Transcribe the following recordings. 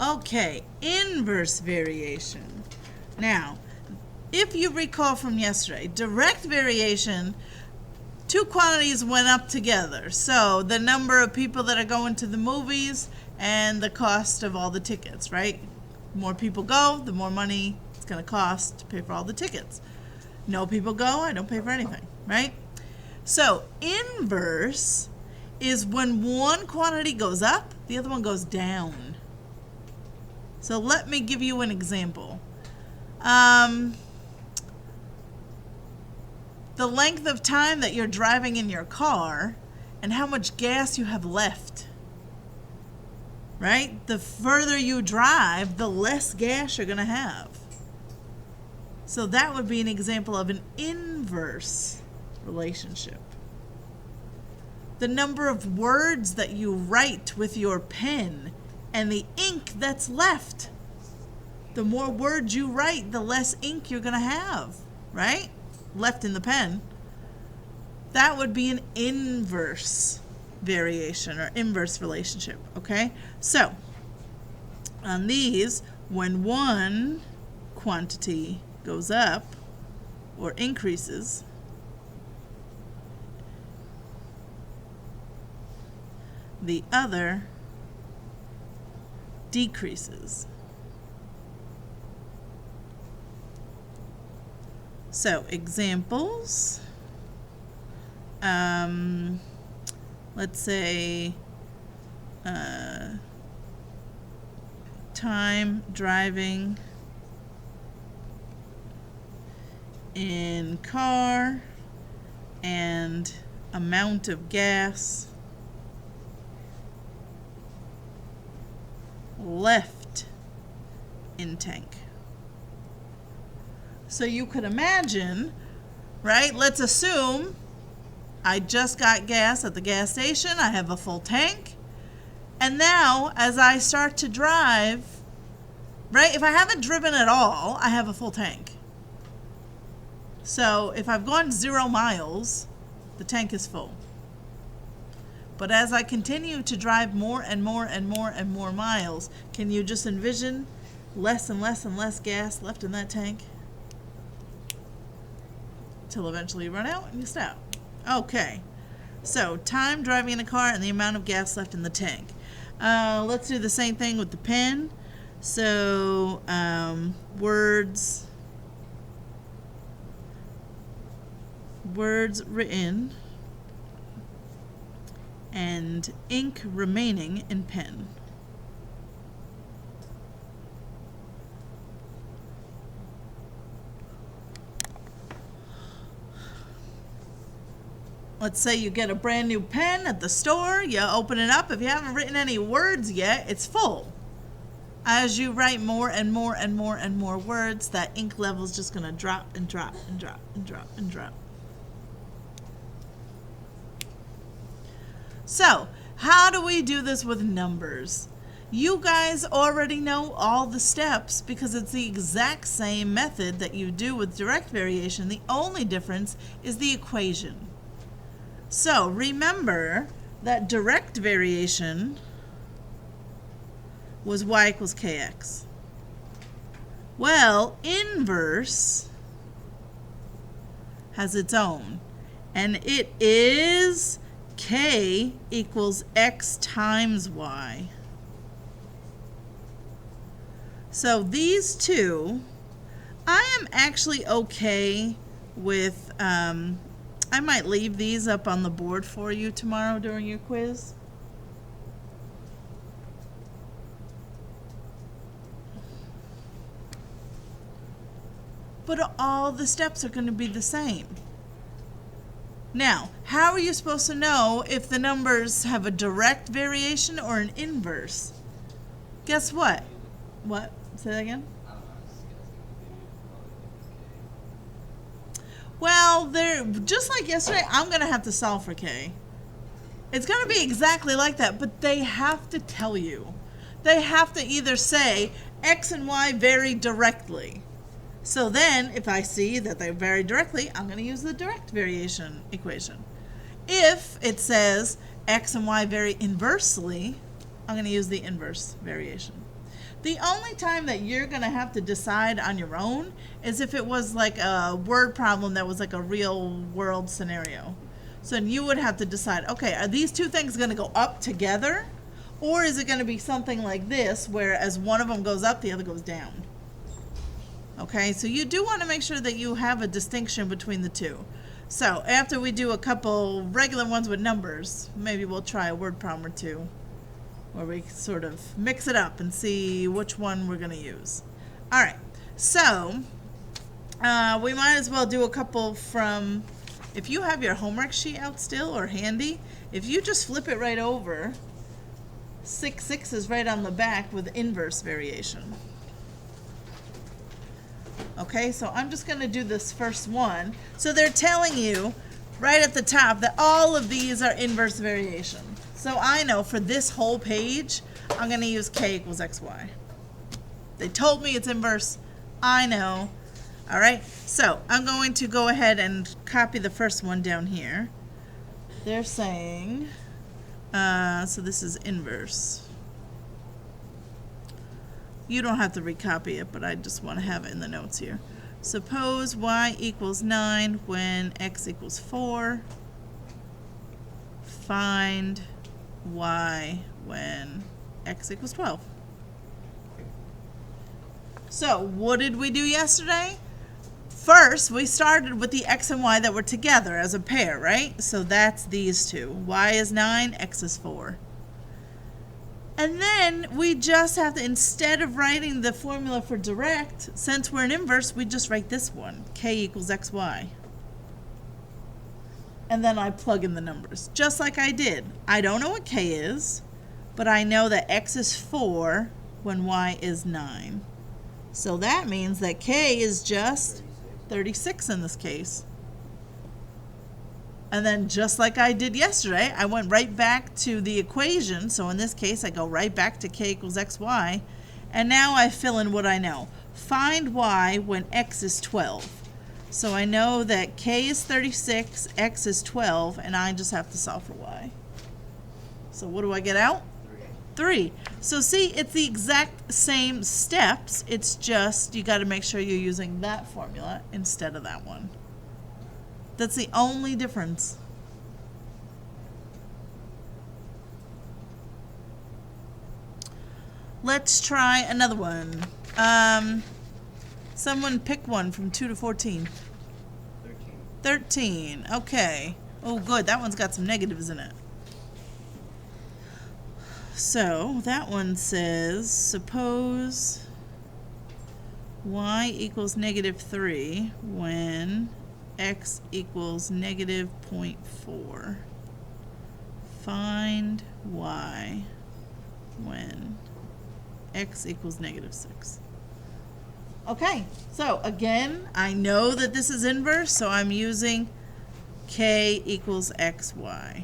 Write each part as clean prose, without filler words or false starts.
Okay, inverse variation. Now, if you recall from yesterday, direct variation, two quantities went up together. So the number of people that are going to the movies and the cost of all the tickets, right? The more people go, the more money it's going to cost to pay for all the tickets. No people go, I don't pay for anything, right? So inverse is when one quantity goes up, the other one goes down. So let me give you an example. The length of time that you're driving in your car and how much gas you have left. Right? The further you drive, the less gas you're going to have. So that would be an example of an inverse relationship. The number of words that you write with your pen and the ink that's left. The more words you write, the less ink you're going to have, right? Left in the pen. That would be an inverse variation or inverse relationship, okay? So, on these, when one quantity goes up or increases, the other decreases. So, examples. Let's say time driving in car and amount of gas left in tank. So you could imagine, right? Let's assume I just got gas at the gas station. I have a full tank. And now, as I start to drive, right? If I haven't driven at all, I have a full tank. So if I've gone 0 miles, the tank is full. But as I continue to drive more and more and more and more miles, can you just envision less and less and less gas left in that tank? Till eventually you run out and you stop. Okay, so time driving in a car and the amount of gas left in the tank. Let's do the same thing with the pen. So words written and ink remaining in pen. Let's say you get a brand new pen at the store, you open it up, if you haven't written any words yet, it's full. As you write more and more and more and more words, that ink level is just going to drop and drop and drop and drop and drop. So, how do we do this with numbers? You guys already know all the steps because it's the exact same method that you do with direct variation. The only difference is the equation. So, remember that direct variation was y equals kx. Well, inverse has its own, and it is k equals x times y. So these two, I am actually okay with, I might leave these up on the board for you tomorrow during your quiz. But all the steps are going to be the same. Now, how are you supposed to know if the numbers have a direct variation or an inverse? Guess what? What? Say that again? Well, they're just like yesterday, I'm going to have to solve for k. It's going to be exactly like that, but they have to tell you. They have to either say x and y vary directly. So then, if I see that they vary directly, I'm going to use the direct variation equation. If it says x and y vary inversely, I'm going to use the inverse variation. The only time that you're going to have to decide on your own is if it was like a word problem that was like a real world scenario. So you would have to decide, okay, are these two things going to go up together? Or is it going to be something like this, where as one of them goes up, the other goes down? Okay, so you do want to make sure that you have a distinction between the two. So after we do a couple regular ones with numbers, maybe we'll try a word problem or two, where we sort of mix it up and see which one we're going to use. All right, so we might as well do a couple from, if you have your homework sheet out still or handy, if you just flip it right over, 6 is right on the back with inverse variation. Okay, so I'm just going to do this first one. So they're telling you right at the top that all of these are inverse variation. So I know for this whole page, I'm going to use k equals xy. They told me it's inverse. I know. All right, so I'm going to go ahead and copy the first one down here. They're saying, so this is inverse. You don't have to recopy it, but I just want to have it in the notes here. Suppose y equals 9 when x equals 4. Find y when x equals 12. So what did we do yesterday? First, we started with the x and y that were together as a pair, right? So that's these two. Y is 9, x is 4. And then we just have to, instead of writing the formula for direct, since we're in inverse, we just write this one, k equals xy. And then I plug in the numbers, just like I did. I don't know what k is, but I know that x is 4 when y is 9. So that means that k is just 36 in this case. And then just like I did yesterday, I went right back to the equation. So in this case, I go right back to k equals xy. And now I fill in what I know. Find y when x is 12. So I know that k is 36, x is 12, and I just have to solve for y. So what do I get out? 3. So see, it's the exact same steps. It's just you got to make sure you're using that formula instead of that one. That's the only difference. Let's try another one. Someone pick one from 2 to 14. 13. Okay. Oh, good. That one's got some negatives in it. So that one says, suppose y equals -3 when x equals -0.4. Find y when x equals -6. Okay, so again, I know that this is inverse, so I'm using k equals xy.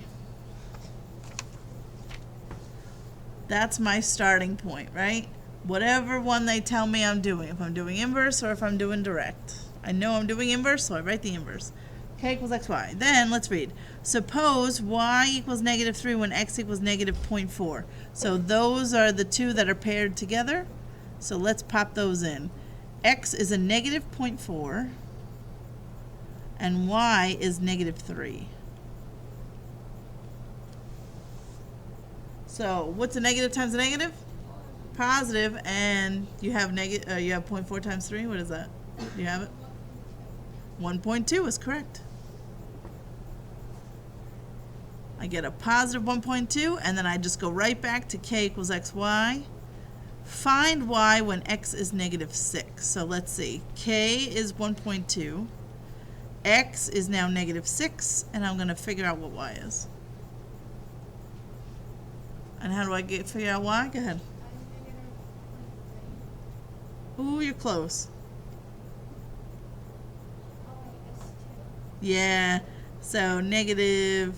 That's my starting point, right? Whatever one they tell me I'm doing, if I'm doing inverse or if I'm doing direct. I know I'm doing inverse, so I write the inverse. K equals xy. Then let's read. Suppose y equals -3 when x equals -0.4. So those are the two that are paired together. So let's pop those in. X is a -0.4 and y is -3. So what's a negative times a negative? Positive, and you have you have 0.4 times 3. What is that? Do you have it? 1.2 is correct. I get a positive 1.2, and then I just go right back to k equals xy. Find y when x is -6. So let's see. K is 1.2. X is now -6, and I'm going to figure out what y is. And how do I figure out y? Go ahead. Ooh, you're close. Yeah, so negative,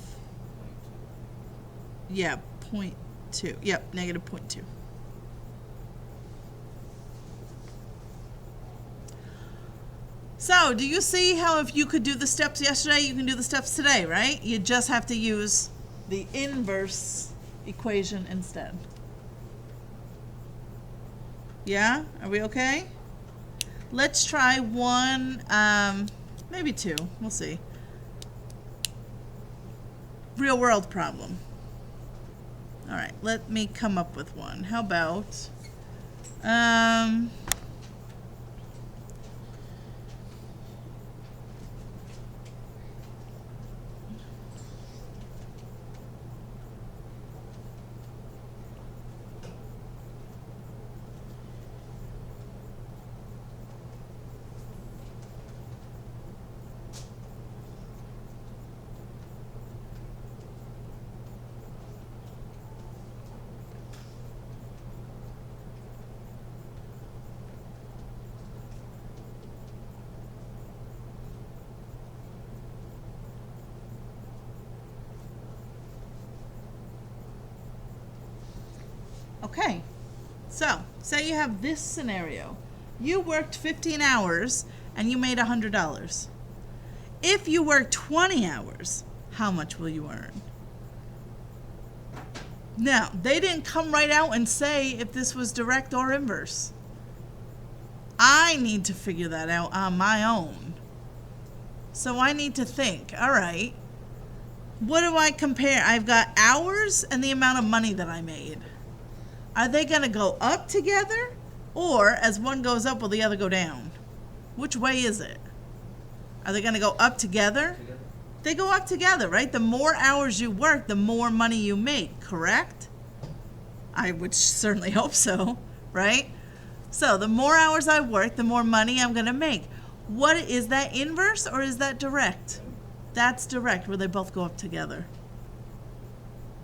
yeah, 0.2. Yep, -0.2. So, do you see how if you could do the steps yesterday, you can do the steps today, right? You just have to use the inverse equation instead. Yeah? Are we okay? Let's try one, maybe two. We'll see. Real world problem. All right, let me come up with one. How about, okay, so say you have this scenario. You worked 15 hours and you made $100. If you work 20 hours, how much will you earn? Now, they didn't come right out and say if this was direct or inverse. I need to figure that out on my own. So I need to think, all right, what do I compare? I've got hours and the amount of money that I made. Are they going to go up together? Or as one goes up, will the other go down? Which way is it? Are they going to go up together? They go up together, right? The more hours you work, the more money you make, correct? I would certainly hope so, right? So the more hours I work, the more money I'm going to make. What is that, inverse or is that direct? That's direct, where they both go up together,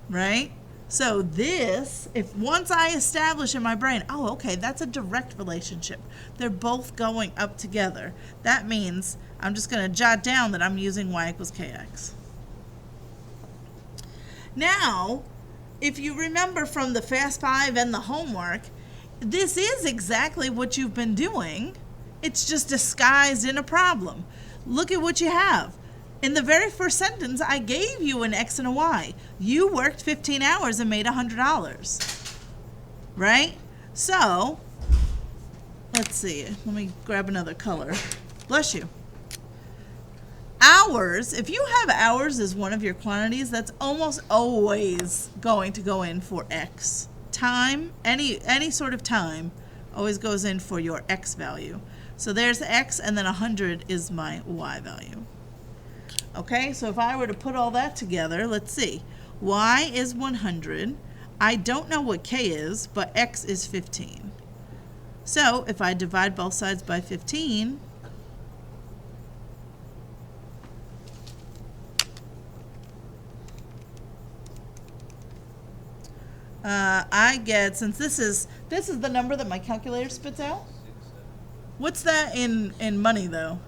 right? So this, if once I establish in my brain, oh, okay, that's a direct relationship. They're both going up together. That means I'm just going to jot down that I'm using y equals kx. Now, if you remember from the Fast Five and the homework, this is exactly what you've been doing. It's just disguised in a problem. Look at what you have. In the very first sentence, I gave you an X and a Y. You worked 15 hours and made $100, right? So, let's see. Let me grab another color. Bless you. Hours, if you have hours as one of your quantities, that's almost always going to go in for X. Time, any sort of time, always goes in for your X value. So there's X, and then 100 is my Y value. Okay, so if I were to put all that together, let's see. Y is 100. I don't know what K is, but X is 15. So if I divide both sides by 15, I get, since this is the number that my calculator spits out. What's that in money though?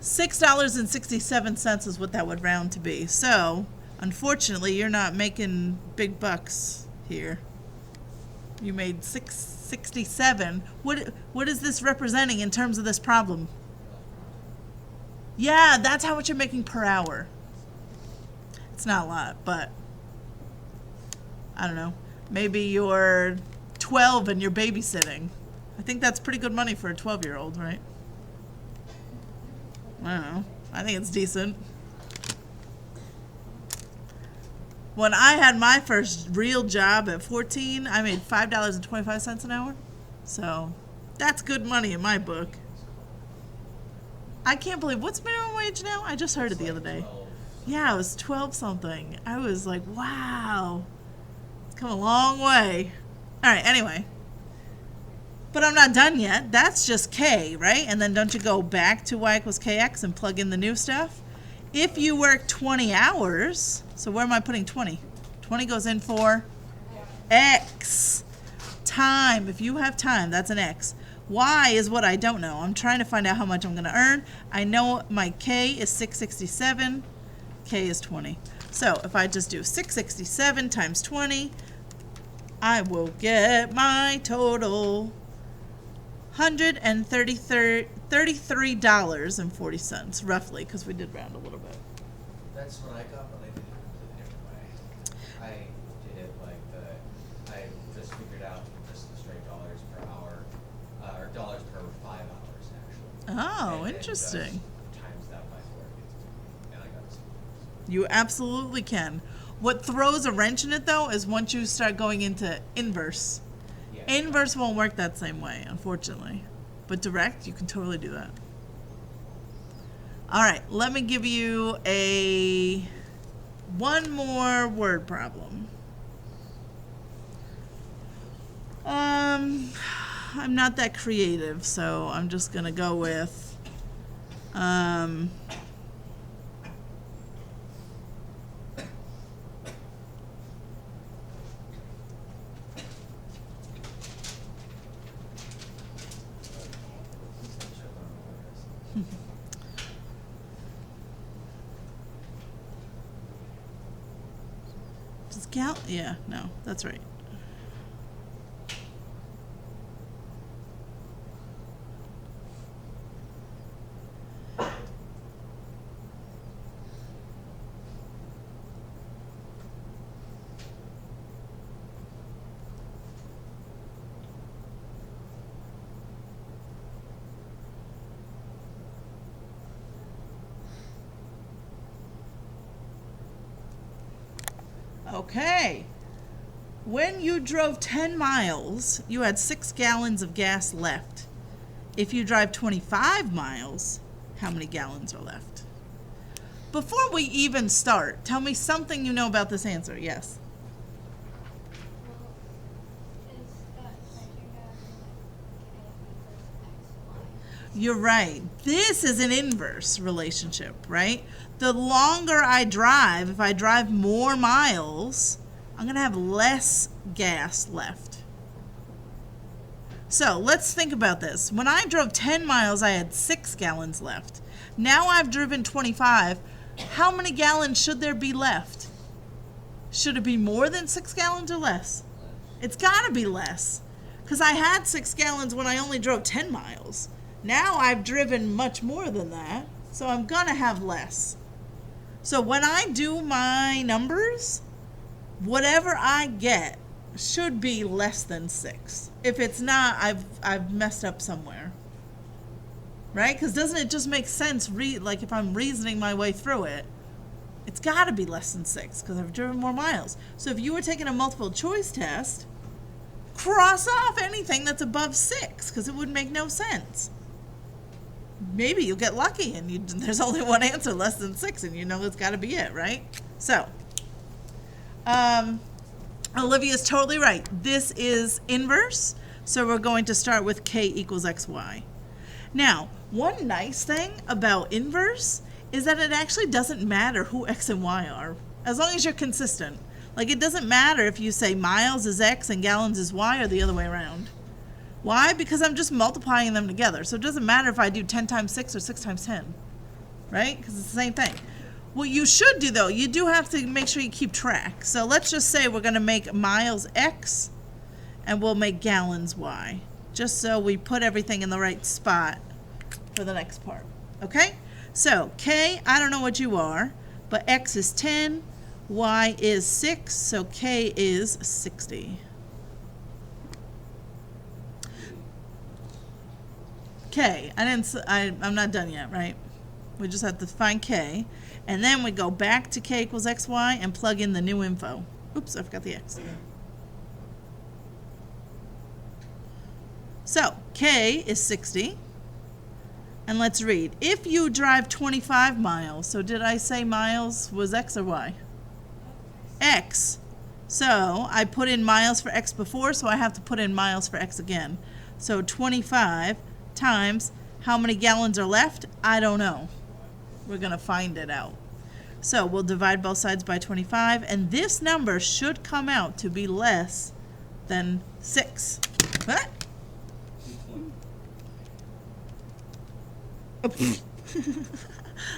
$6.67 is what that would round to be. So, unfortunately, you're not making big bucks here. You made $6.67. What is this representing in terms of this problem? Yeah, that's how much you're making per hour. It's not a lot, but I don't know. Maybe you're 12 and you're babysitting. I think that's pretty good money for a 12-year-old, right? I don't know. I think it's decent. When I had my first real job at 14, I made $5.25 an hour. So that's good money in my book. I can't believe, what's minimum wage now? I just heard it the other day. Yeah, it was 12 something. I was like, wow. It's come a long way. All right, anyway. But I'm not done yet. That's just K, right? And then don't you go back to y equals kx and plug in the new stuff? If you work 20 hours, so where am I putting 20? 20 goes in for X. Time. If you have time, that's an X. Y is what I don't know. I'm trying to find out how much I'm going to earn. I know my K is 667. K is 20. So if I just do 667 times 20, I will get my total $133.40, roughly, because we did round a little bit. That's what I got, but I did it a completely different way. I did it like I Oh, and interesting. times that by 4 gets me, and I got a You absolutely can. What throws a wrench in it, though, is once you start going into inverse. yeah. Inverse won't work that same way, unfortunately. But direct, you can totally do that. All right, let me give you one more word problem. I'm not that creative, so I'm just gonna go with yeah, no, that's right. Okay. When you drove 10 miles, you had 6 gallons of gas left. If you drive 25 miles, how many gallons are left? Before we even start, tell me something you know about this answer. Yes. You're right. This is an inverse relationship, right? The longer I drive, if I drive more miles, I'm going to have less gas left. So let's think about this. When I drove 10 miles, I had 6 gallons left. Now I've driven 25. How many gallons should there be left? Should it be more than 6 gallons or less? It's got to be less. Because I had 6 gallons when I only drove 10 miles. Now I've driven much more than that, so I'm going to have less. So when I do my numbers, whatever I get should be less than 6. If it's not, I've messed up somewhere. Right? Because doesn't it just make sense, like if I'm reasoning my way through it, it's got to be less than 6 because I've driven more miles. So if you were taking a multiple choice test, cross off anything that's above 6 because it would make no sense. Maybe you'll get lucky and there's only one answer less than 6 and you know it's got to be it, right? So, Olivia's totally right. This is inverse, so we're going to start with k equals xy. Now, one nice thing about inverse is that it actually doesn't matter who x and y are, as long as you're consistent. Like, it doesn't matter if you say miles is x and gallons is y or the other way around. Why? Because I'm just multiplying them together. So it doesn't matter if I do 10 times 6 or 6 times 10, right? Because it's the same thing. What you should do, though, you do have to make sure you keep track. So let's just say we're going to make miles x and we'll make gallons y, just so we put everything in the right spot for the next part. Okay? So k, I don't know what you are, but x is 10, y is 6, so k is 60. K, I'm not done yet, right? We just have to find k, and then we go back to k equals xy and plug in the new info. Oops, I forgot the x. So, k is 60, and let's read. If you drive 25 miles, so did I say miles was x or y? X. So, I put in miles for x before, so I have to put in miles for x again. So, 25 times how many gallons are left? I don't know. We're going to find it out. So we'll divide both sides by 25, and this number should come out to be less than 6. What?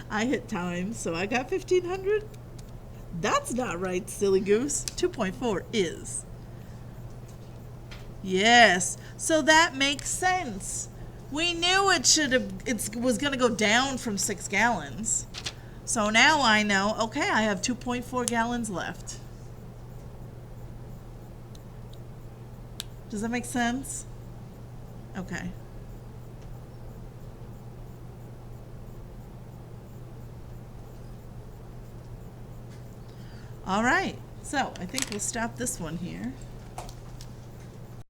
I hit times, so I got 1,500. That's not right, silly goose. 2.4 is. Yes, so that makes sense. We knew it was going to go down from 6 gallons. So now I know, okay, I have 2.4 gallons left. Does that make sense? Okay. All right, so I think we'll stop this one here.